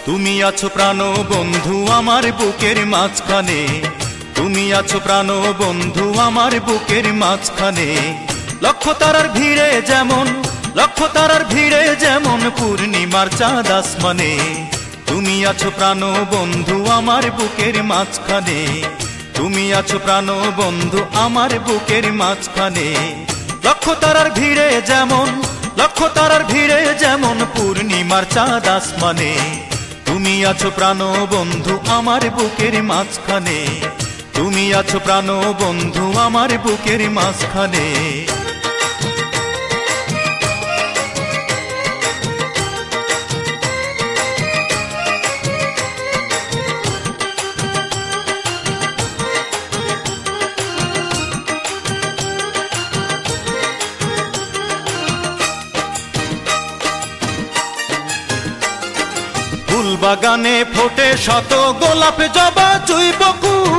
তুমি আছো প্রাণ বন্ধু আমার বুকের মাঝখানে, তুমি আছো প্রাণ বন্ধু আমার বুকের মাঝখানে। লক্ষ তারার ভিড়ে যেমন, লক্ষ তারার ভিড়ে যেমন পূর্ণিমার চাঁদ আসমানে। তুমি আছো প্রাণ বন্ধু আমার বুকের মাঝখানে, তুমি আছো প্রাণ বন্ধু আমার বুকের মাঝখানে। লক্ষ তারার ভিড়ে যেমন, লক্ষ তারার ভিড়ে যেমন পূর্ণিমার চাঁদ আসমানে। তুমি আছো প্রাণ বন্ধু আমার বুকের মাঝখানে, তুমি আছো প্রাণ বন্ধু আমার বুকের মাঝখানে। ফুল বাগানে ফোটে শত গোলাপ জবা জুঁই বকুল,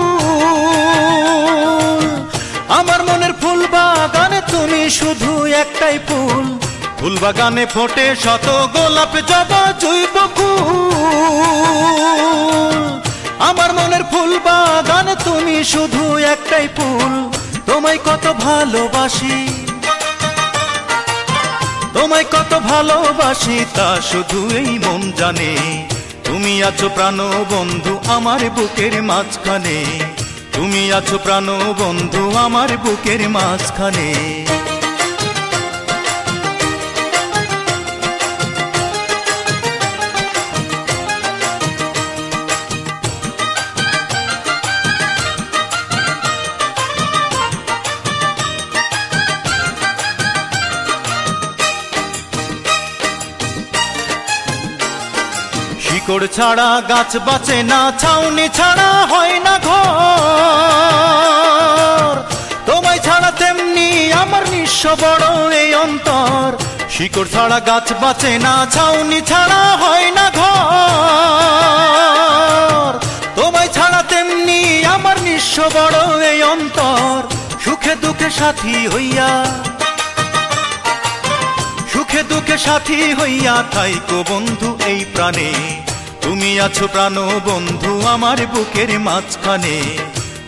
আমার মনের ফুল বাগানে তুমি শুধু একটাই ফুল। ফুল বাগানে ফোটে শত গোলাপ জবা জুঁই বকুল, আমার মনের ফুল বাগানে তুমি শুধু একটাই ফুল। তোমায় কত ভালোবাসি, তোমায় কত ভালোবাসি তা শুধু এই মন জানে। তুমি আছো প্রাণ বন্ধু আমার বুকের মাঝখানে, তুমি আছো প্রাণ বন্ধু আমার বুকের মাঝখানে। শিকড় ছাড়া গাছ বাঁচে না, ছাউনি ছাড়া হয় না ঘর, তোমায় ছাড়া তেমনি আমার নিঃস্ব বড় এই অন্তর। শিকড় ছাড়া গাছ বাঁচে না, ছাউনি ছাড়া হয় না ঘর, তোমায় ছাড়া তেমনি আমার নিঃস্ব বড় এই অন্তর। সুখে দুঃখে সাথী হইয়া, সুখে দুঃখে সাথী হইয়া থাইকো বন্ধু এই প্রাণে। তুমি আছো প্রাণ বন্ধু আমার বুকের মাঝখানে,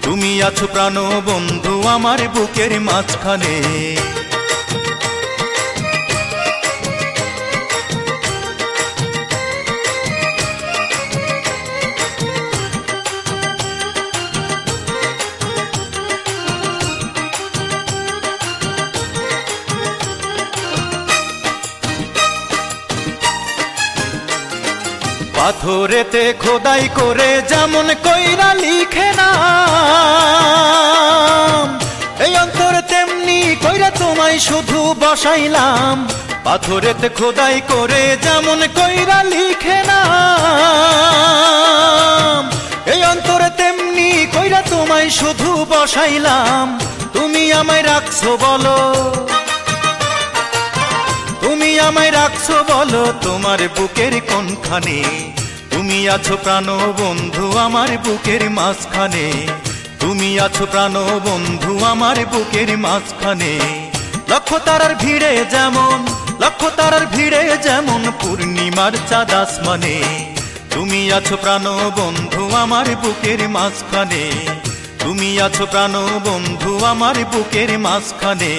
তুমি আছো প্রাণ বন্ধু আমার বুকের মাঝখানে। পাথরেতে খোদাই করে যেমন কইরা লিখে নাম, এই অন্তরে তেমনি কইরা তোমায় শুধু বসাইলাম। পাথরেতে খোদাই করে যেমন কইরা লিখে নাম, এই অন্তরে তেমনি কইরা তোমায় শুধু বসাইলাম। তুমি আমায় রাখছো বলো, তুমি আমায় রাখছো বলো তোমার বুকের কোনখানে। তুমি আছো প্রাণ বন্ধু আমার বুকের মাঝখানে, তুমি আছো প্রাণ বন্ধু আমার বুকের মাঝখানে। লক্ষ তারার ভিড়ে যেমন, লক্ষ তারার ভিড়ে যেমন পূর্ণিমার চাঁদ আসমানে। তুমি আছো প্রাণ বন্ধু আমার বুকের মাঝখানে, তুমি আছো প্রাণ বন্ধু আমার বুকের মাঝখানে।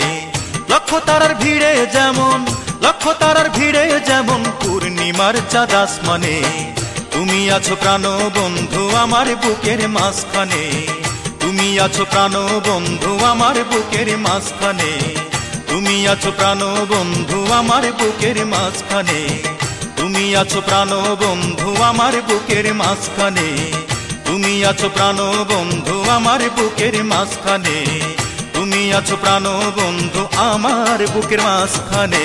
লক্ষ তারার ভিড়ে যেমন, লক্ষ তারার ভিড়ে যেমন পূর্ণিমার চাঁদ আসমানে। তুমি আছো প্রাণ বন্ধু আমার বুকের মাঝখানে, তুমি আছো প্রাণ বন্ধু আমার বুকের মাঝখানে, তুমি আছো প্রাণ বন্ধু আমার বুকের মাঝখানে, তুমি আছো প্রাণ বন্ধু আমার বুকের মাঝখানে, তুমি আছো প্রাণ বন্ধু আমার বুকের মাঝখানে, তুমি আছো প্রাণ বন্ধু আমার বুকের মাঝখানে।